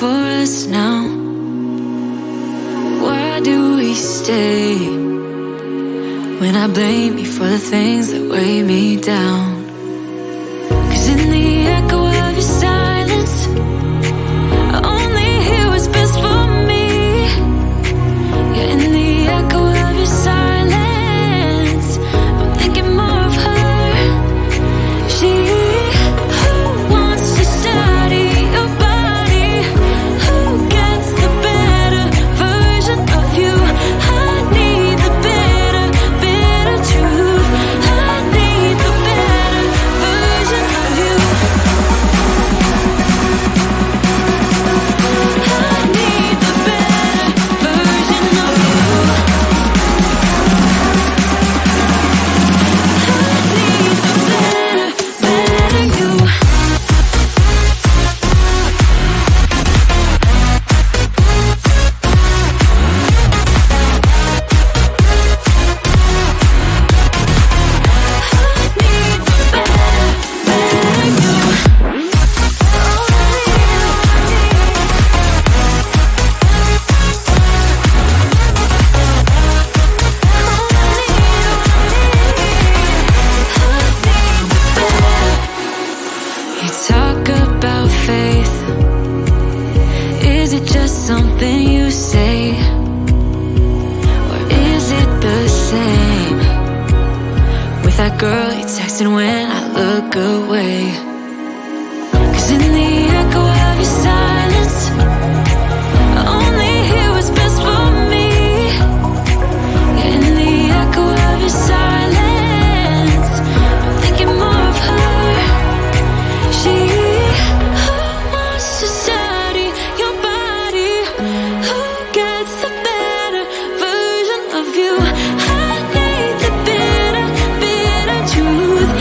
for us now? Why do we stay when I blame you for the things that weigh me down? 'Cause in the echo of your silence, I only hear what's best for me. Yeah, in the echo of your silence, I'm thinking more of her. She who wants to study your body, who gets the better version of you. I need the better truth. I need the better version of you. I need the better version of you. I need the better you. You talk about faith. Is it just something you say? Or is it the same with that girl you texting when I look away? 'Cause in the echo of your silence, I only hear what's best for me. Yeah, in the echo of your silence, I'm thinking more of her. She who wants to study your body, who gets the better version of you. I need the better truth.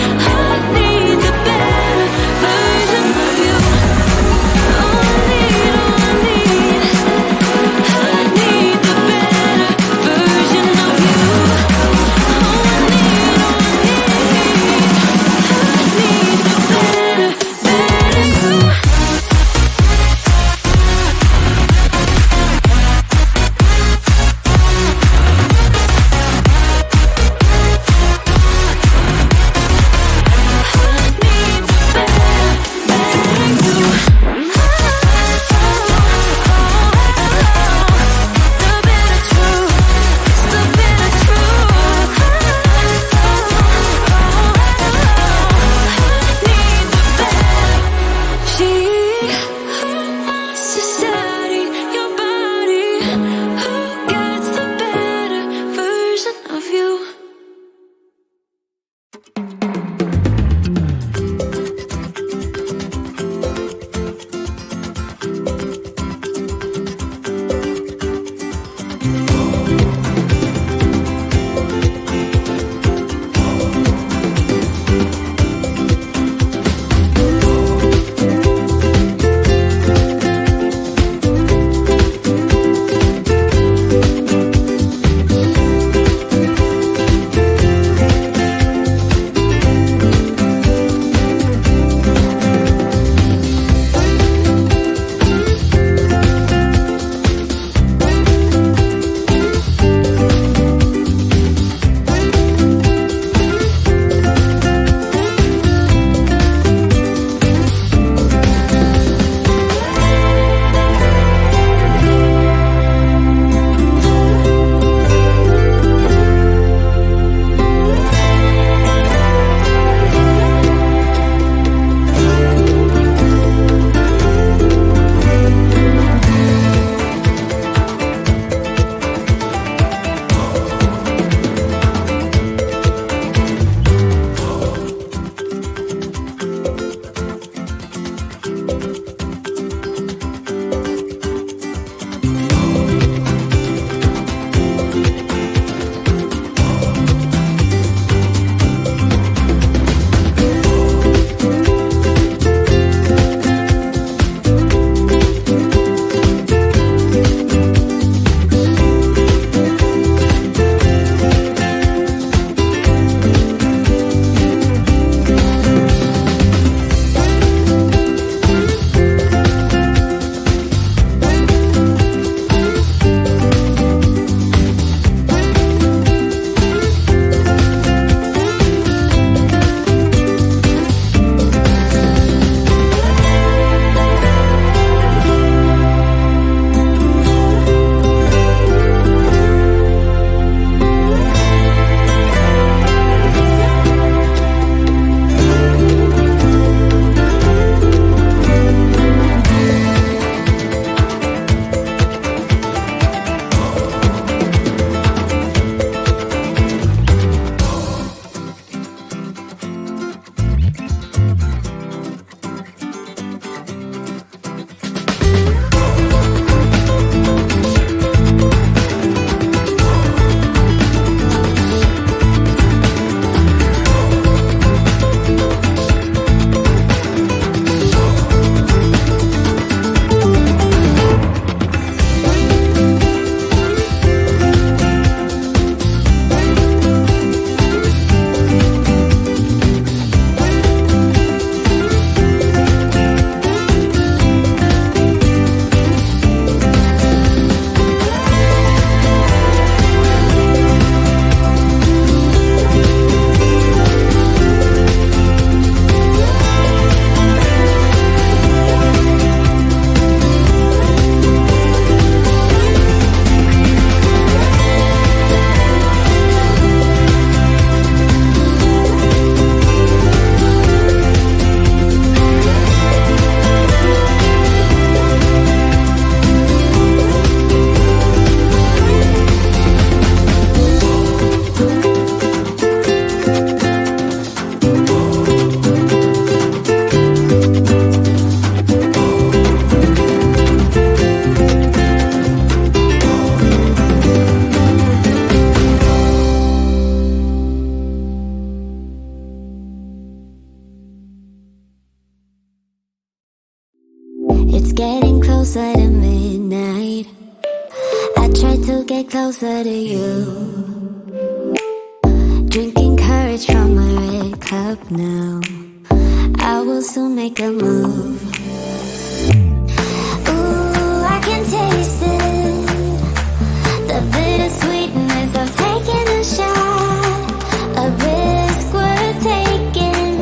I need the better It's getting closer to midnight. I try to get closer to you. Drinking courage from a red cup now. I will soon make a move. Ooh, I can taste it. The bittersweetness of taking a shot. A risk worth taking.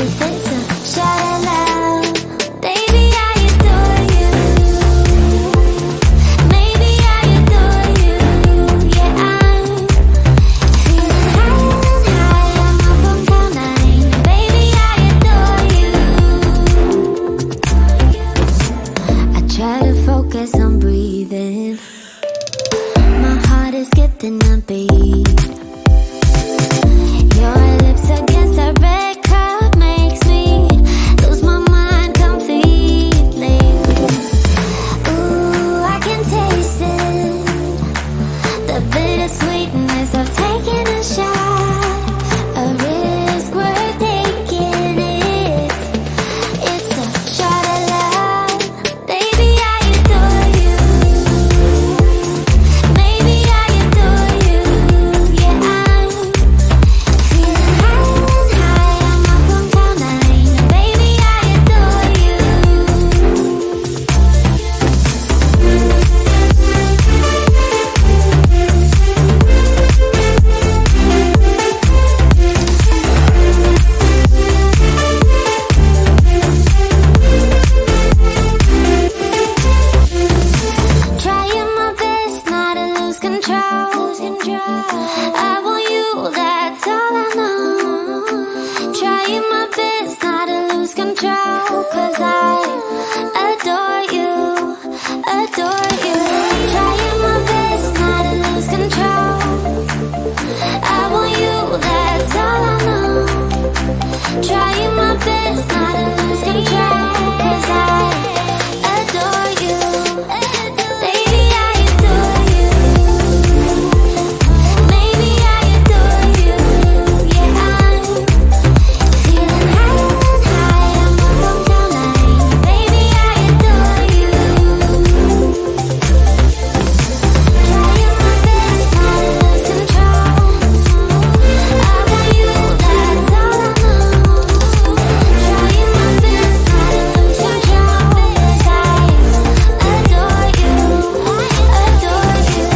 If it's a shot at love, baby, I adore you. Maybe I adore you. Yeah, I'm feeling higher and higher. I'm up on cloud nine. Baby, I adore you. I try to focus on breathing. My heart is skipping a beat. Your lips against a red cup makes me lose my mind completely. Ooh, I can taste it. The bittersweetness of taking a shot. A risk worth taking it. It's a shot at love. Baby, I adore you. Maybe I adore you. Yeah, I'm feeling higher and higher. I'm up on cloud nine. Baby, I adore you. Trying my best not to lose control. I want you, that's all I know. Trying my best not to lose control. 'Cause I adore you, adore you. Trying my best not to lose control. I want you, that's all I know. Trying my best not to lose control. 'Cause I adore you. Baby, I adore you. Maybe I adore you. Yeah, I'm feeling higher and higher. I'm up on cloud nine. Baby, I adore you. Trying my best not to lose control. I want you, that's all I know. Trying my best not to lose control. 'Cause I adore you, adore you.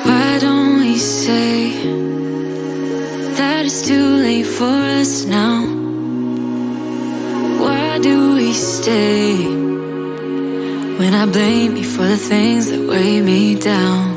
Why don't we say that it's too late for us now? Why do we stay when I blame you for the things that weigh me down?